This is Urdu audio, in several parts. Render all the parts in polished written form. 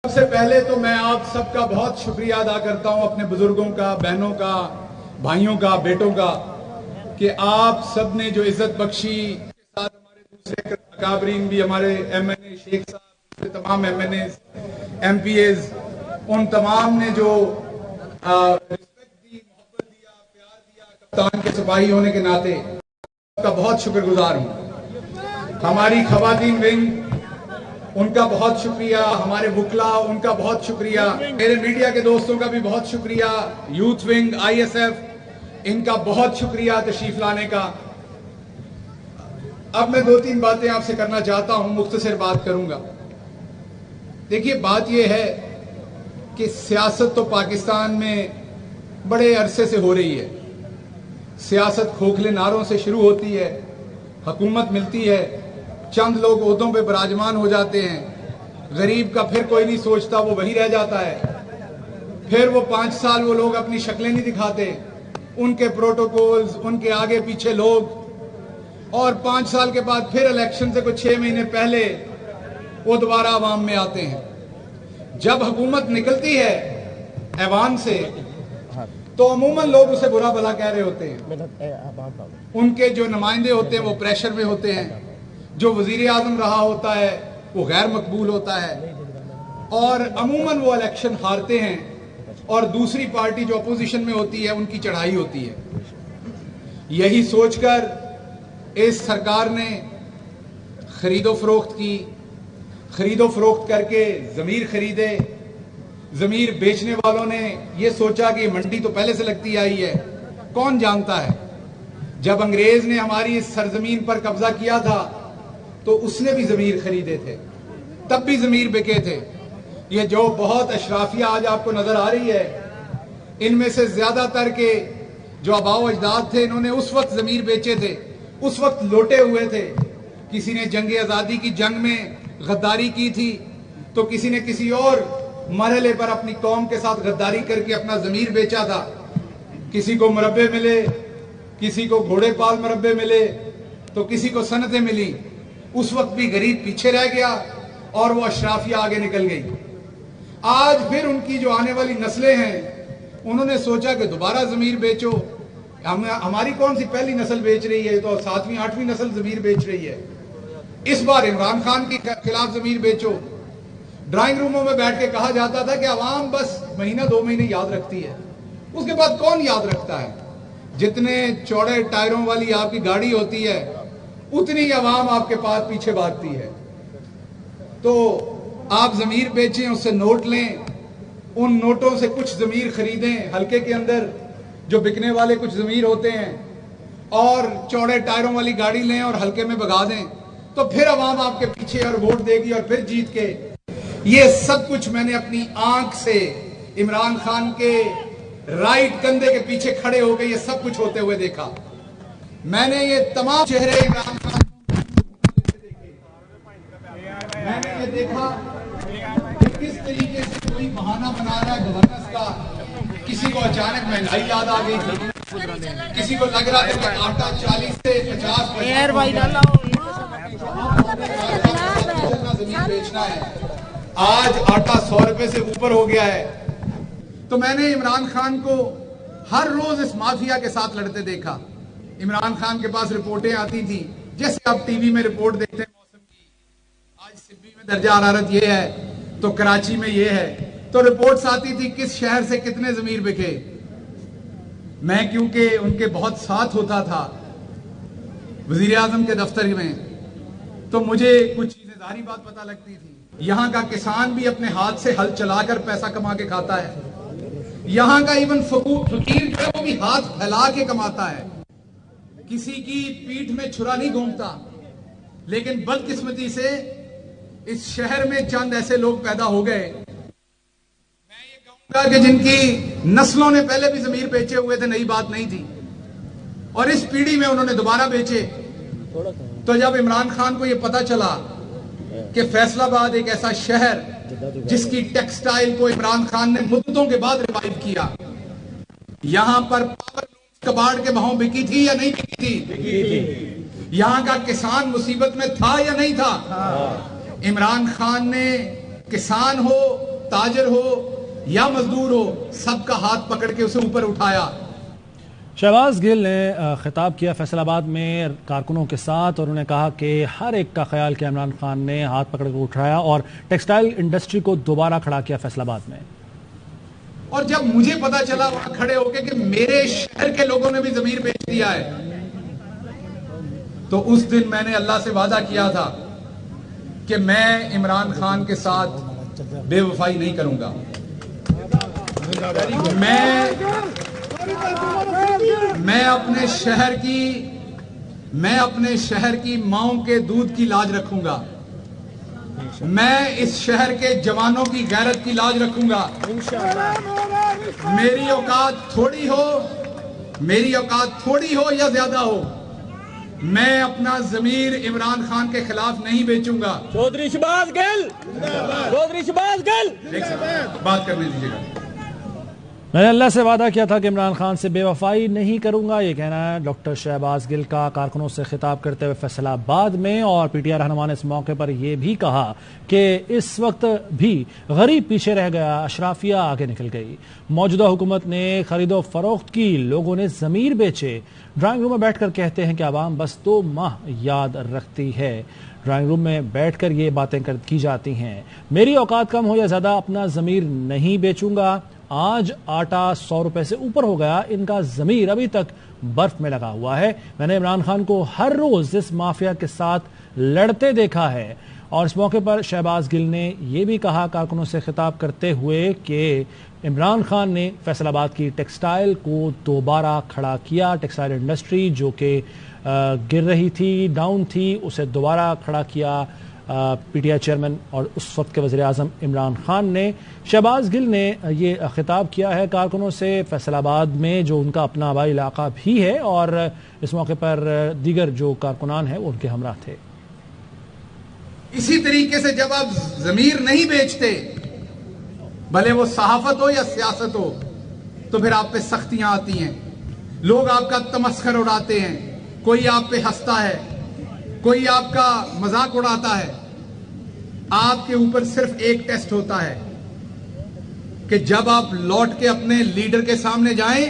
سب سے پہلے تو میں آپ سب کا بہت شکریہ ادا کرتا ہوں، اپنے بزرگوں کا، بہنوں کا، بھائیوں کا، بیٹوں کا، کہ آپ سب نے جو عزت بخشی، ساتھ ہمارے دوسرے اکابرین بھی، ہمارے ایم این اے شیخ صاحب، تمام M N A M P As, ان تمام نے جو رسپیکٹ دی، محبت دیا، پیار دیا، کپتان کے سپاہی ہونے کے ناطے کا بہت شکر گزار ہوں۔ ہماری خواتین ونگ، ان کا بہت شکریہ، ہمارے وکلا، ان کا بہت شکریہ، میرے میڈیا کے دوستوں کا بھی بہت شکریہ، youth wing, I S F, ان کا بہت شکریہ تشریف لانے کا۔ اب میں 2-3 باتیں آپ سے کرنا چاہتا ہوں، مختصر بات کروں گا۔ دیکھیے، بات یہ ہے کہ سیاست تو پاکستان میں بڑے عرصے سے ہو رہی ہے۔ سیاست کھوکھلے نعروں سے شروع ہوتی ہے، حکومت ملتی ہے، چند لوگ عہدوں پہ براجمان ہو جاتے ہیں، غریب کا پھر کوئی نہیں سوچتا، وہ وہی رہ جاتا ہے۔ پھر وہ 5 سال وہ لوگ اپنی شکلیں نہیں دکھاتے، ان کے پروٹوکولز، ان کے آگے پیچھے لوگ، اور 5 سال کے بعد پھر الیکشن سے کچھ 6 مہینے پہلے وہ دوبارہ عوام میں آتے ہیں۔ جب حکومت نکلتی ہے ایوان سے تو عموماً لوگ اسے برا بھلا کہہ رہے ہوتے ہیں، ان کے جو نمائندے ہوتے ہیں وہ پریشر میں ہوتے ہیں، جو وزیر اعظم رہا ہوتا ہے وہ غیر مقبول ہوتا ہے، اور عموماً وہ الیکشن ہارتے ہیں، اور دوسری پارٹی جو اپوزیشن میں ہوتی ہے ان کی چڑھائی ہوتی ہے۔ یہی سوچ کر اس سرکار نے خرید و فروخت کی، خرید و فروخت کر کے ضمیر خریدے۔ ضمیر بیچنے والوں نے یہ سوچا کہ یہ منڈی تو پہلے سے لگتی آئی ہے، کون جانتا ہے، جب انگریز نے ہماری اس سرزمین پر قبضہ کیا تھا تو اس نے بھی ضمیر خریدے تھے، تب بھی ضمیر بکے تھے۔ یہ جو بہت اشرافیہ آج آپ کو نظر آ رہی ہے، ان میں سے زیادہ تر کے جو آباء و اجداد تھے، انہوں نے اس وقت ضمیر بیچے تھے، اس وقت لوٹے ہوئے تھے۔ کسی نے جنگ آزادی کی جنگ میں غداری کی تھی تو کسی نے کسی اور مرحلے پر اپنی قوم کے ساتھ غداری کر کے اپنا ضمیر بیچا تھا۔ کسی کو مربے ملے، کسی کو گھوڑے پال مربے ملے، تو کسی کو صنعتیں ملی۔ اس وقت بھی غریب پیچھے رہ گیا اور وہ اشرافیہ آگے نکل گئی۔ آج پھر ان کی جو آنے والی نسلیں ہیں، انہوں نے سوچا کہ دوبارہ ضمیر بیچو۔ ہماری کون سی پہلی نسل بیچ رہی ہے، تو 7ویں 8ویں نسل ضمیر بیچ رہی ہے۔ اس بار عمران خان کے خلاف ضمیر بیچو۔ ڈرائنگ روموں میں بیٹھ کے کہا جاتا تھا کہ عوام بس مہینہ 2 مہینے یاد رکھتی ہے، اس کے بعد کون یاد رکھتا ہے۔ جتنے چوڑے ٹائروں والی آپ کی گاڑی ہوتی ہے، اتنی عوام آپ کے پاس پیچھے بھاگتی ہے۔ تو آپ ضمیر بیچیں، اس سے نوٹ لیں، ان نوٹوں سے کچھ ضمیر خریدیں، ہلکے کے اندر جو بکنے والے کچھ ضمیر ہوتے ہیں، اور چوڑے ٹائروں والی گاڑی لیں اور ہلکے میں بگا دیں، تو پھر عوام آپ کے پیچھے اور ووٹ دے گی، اور پھر جیت کے۔ یہ سب کچھ میں نے اپنی آنکھ سے عمران خان کے رائٹ کندھے کے پیچھے کھڑے ہو کے یہ سب کچھ ہوتے ہوئے دیکھا۔ میں نے یہ تمام چہرے عمران خان میں نے یہ دیکھا کہ کس طریقے سے کوئی بہانہ بنا رہا ہے گورننس کا۔ کسی کو اچانک مہنگائی یاد آ گئی تھی، کسی کو لگ رہا تھا کہ آٹا 40 سے 50 زمین بیچنا ہے، آج آٹا 100 روپے سے اوپر ہو گیا ہے۔ تو میں نے عمران خان کو ہر روز اس مافیا کے ساتھ لڑتے دیکھا۔ عمران خان کے پاس رپورٹیں آتی تھی، جیسے آپ ٹی وی میں رپورٹ دیکھتے ہیں موسم کی، آج سبی میں درجہ حرارت یہ ہے تو کراچی میں یہ ہے، تو رپورٹس آتی تھی کس شہر سے کتنے ضمیر بکے۔ میں کیونکہ ان کے بہت ساتھ ہوتا تھا وزیر اعظم کے دفتر میں، تو مجھے کچھ چیزیں ظاہری بات پتہ لگتی تھی۔ یہاں کا کسان بھی اپنے ہاتھ سے ہل چلا کر پیسہ کما کے کھاتا ہے، یہاں کا ایون فقیر جو ہے وہ بھی ہاتھ پھیلا کے کماتا ہے، کسی کی پیٹھ میں چھرا نہیں گھومتا۔ لیکن بدقسمتی سے اس شہر میں چند ایسے لوگ پیدا ہو گئے، میں یہ کہوں گا کہ جن کی نسلوں نے پہلے بھی ضمیر بیچے ہوئے تھے، نئی بات نہیں تھی، اور اس پیڑھی میں انہوں نے دوبارہ بیچے۔ تو جب عمران خان کو یہ پتا چلا کہ فیصل آباد ایک ایسا شہر جس کی ٹیکسٹائل کو عمران خان نے مدتوں کے بعد ریوائیو کیا، یہاں پر پاور لومز کباڑ کے بہاؤں بکی تھی یا نہیں بکی تھی، یہاں کا کسان مصیبت میں تھا یا نہیں تھا، عمران خان نے کسان ہو تاجر ہو یا مزدور ہو، سب کا ہاتھ پکڑ کے اسے اوپر اٹھایا۔ شہباز گل نے خطاب کیا فیصل آباد میں کارکنوں کے ساتھ، اور انہوں نے کہا کہ ہر ایک کا خیال کہ عمران خان نے ہاتھ پکڑ کے اٹھایا اور ٹیکسٹائل انڈسٹری کو دوبارہ کھڑا کیا فیصل آباد میں۔ اور جب مجھے پتا چلا وہاں کھڑے ہو کے کہ میرے شہر کے لوگوں نے بھی ضمیر بیچ دیا ہے، تو اس دن میں نے اللہ سے وعدہ کیا تھا کہ میں عمران خان کے ساتھ بے وفائی نہیں کروں گا۔ میں اپنے شہر کی ماؤں کے دودھ کی لاج رکھوں گا، میں اس شہر کے جوانوں کی غیرت کی لاج رکھوں گا۔ میری اوقات تھوڑی ہو یا زیادہ ہو، میں اپنا ضمیر عمران خان کے خلاف نہیں بیچوں گا۔ چودھری شہباز گل بات کرنے دیجیے گا۔ میں نے اللہ سے وعدہ کیا تھا کہ عمران خان سے بے وفائی نہیں کروں گا، یہ کہنا ہے ڈاکٹر شہباز گل کا کارکنوں سے خطاب کرتے ہوئے فیصل آباد میں۔ اور پی ٹی آئی رہنما نے اس موقع پر یہ بھی کہا کہ اس وقت بھی غریب پیچھے رہ گیا، اشرافیہ آگے نکل گئی، موجودہ حکومت نے خرید و فروخت کی، لوگوں نے ضمیر بیچے۔ ڈرائنگ روم میں بیٹھ کر کہتے ہیں کہ عوام بس 2 ماہ یاد رکھتی ہے، ڈرائنگ روم میں بیٹھ کر یہ باتیں کی جاتی ہیں۔ میری اوقات کم ہو یا زیادہ اپنا ضمیر نہیں بیچوں گا، آج آٹا 100 روپے سے اوپر ہو گیا، ان کا ضمیر ابھی تک برف میں لگا ہوا ہے۔ میں نے عمران خان کو ہر روز اس مافیا کے ساتھ لڑتے دیکھا ہے۔ اور اس موقع پر شہباز گل نے یہ بھی کہا کارکنوں سے خطاب کرتے ہوئے کہ عمران خان نے فیصل آباد کی ٹیکسٹائل کو دوبارہ کھڑا کیا، ٹیکسٹائل انڈسٹری جو کہ گر رہی تھی، ڈاؤن تھی، اسے دوبارہ کھڑا کیا پی ٹی آئی چیئرمین اور اس وقت کے وزیر اعظم عمران خان نے۔ شہباز گل نے یہ خطاب کیا ہے کارکنوں سے فیصل آباد میں، جو ان کا اپنا آبائی علاقہ بھی ہے، اور اس موقع پر دیگر جو کارکنان ہیں وہ ان کے ہمراہ تھے۔ اسی طریقے سے جب آپ ضمیر نہیں بیچتے، بھلے وہ صحافت ہو یا سیاست ہو، تو پھر آپ پہ سختیاں آتی ہیں، لوگ آپ کا تمسخر اڑاتے ہیں، کوئی آپ پہ ہنستا ہے، کوئی آپ کا مذاق اڑاتا ہے۔ آپ کے اوپر صرف ایک ٹیسٹ ہوتا ہے کہ جب آپ لوٹ کے اپنے لیڈر کے سامنے جائیں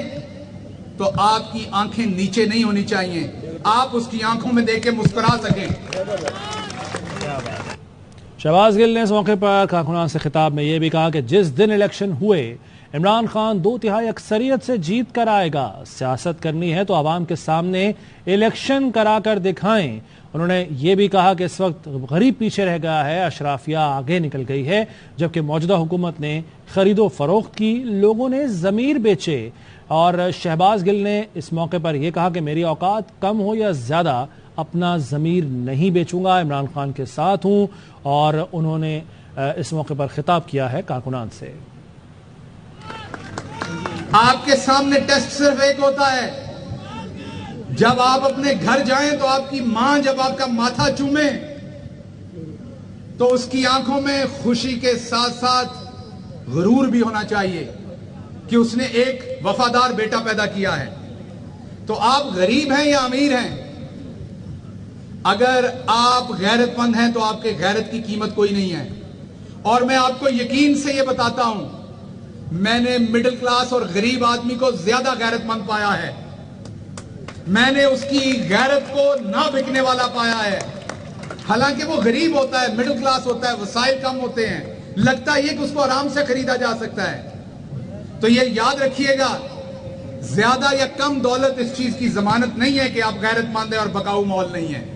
تو آپ کی آنکھیں نیچے نہیں ہونی چاہیے، آپ اس کی آنکھوں میں دیکھ کے مسکرا سکیں۔ شہباز گل نے اس موقع پر کارکنان سے خطاب میں یہ بھی کہا کہ جس دن الیکشن ہوئے عمران خان 2/3 اکثریت سے جیت کر آئے گا، سیاست کرنی ہے تو عوام کے سامنے الیکشن کرا کر دکھائیں۔ انہوں نے یہ بھی کہا کہ اس وقت غریب پیچھے رہ گیا ہے، اشرافیہ آگے نکل گئی ہے، جبکہ موجودہ حکومت نے خرید و فروخت کی، لوگوں نے ضمیر بیچے۔ اور شہباز گل نے اس موقع پر یہ کہا کہ میری اوقات کم ہو یا زیادہ اپنا ضمیر نہیں بیچوں گا، عمران خان کے ساتھ ہوں۔ اور انہوں نے اس موقع پر خطاب کیا ہے کارکنان سے۔ آپ کے سامنے ٹیسٹ صرف ایک ہوتا ہے، جب آپ اپنے گھر جائیں تو آپ کی ماں جب آپ کا ماتھا چومے تو اس کی آنکھوں میں خوشی کے ساتھ ساتھ غرور بھی ہونا چاہیے کہ اس نے ایک وفادار بیٹا پیدا کیا ہے۔ تو آپ غریب ہیں یا امیر ہیں، اگر آپ غیرت مند ہیں تو آپ کے غیرت کی قیمت کوئی نہیں ہے۔ اور میں آپ کو یقین سے یہ بتاتا ہوں، میں نے مڈل کلاس اور غریب آدمی کو زیادہ غیرت مند پایا ہے، میں نے اس کی غیرت کو نہ بکنے والا پایا ہے۔ حالانکہ وہ غریب ہوتا ہے، مڈل کلاس ہوتا ہے، وسائل کم ہوتے ہیں، لگتا ہے کہ اس کو آرام سے خریدا جا سکتا ہے۔ تو یہ یاد رکھیے گا، زیادہ یا کم دولت اس چیز کی ضمانت نہیں ہے کہ آپ غیرت مند ہیں اور بکاؤ مول نہیں ہیں۔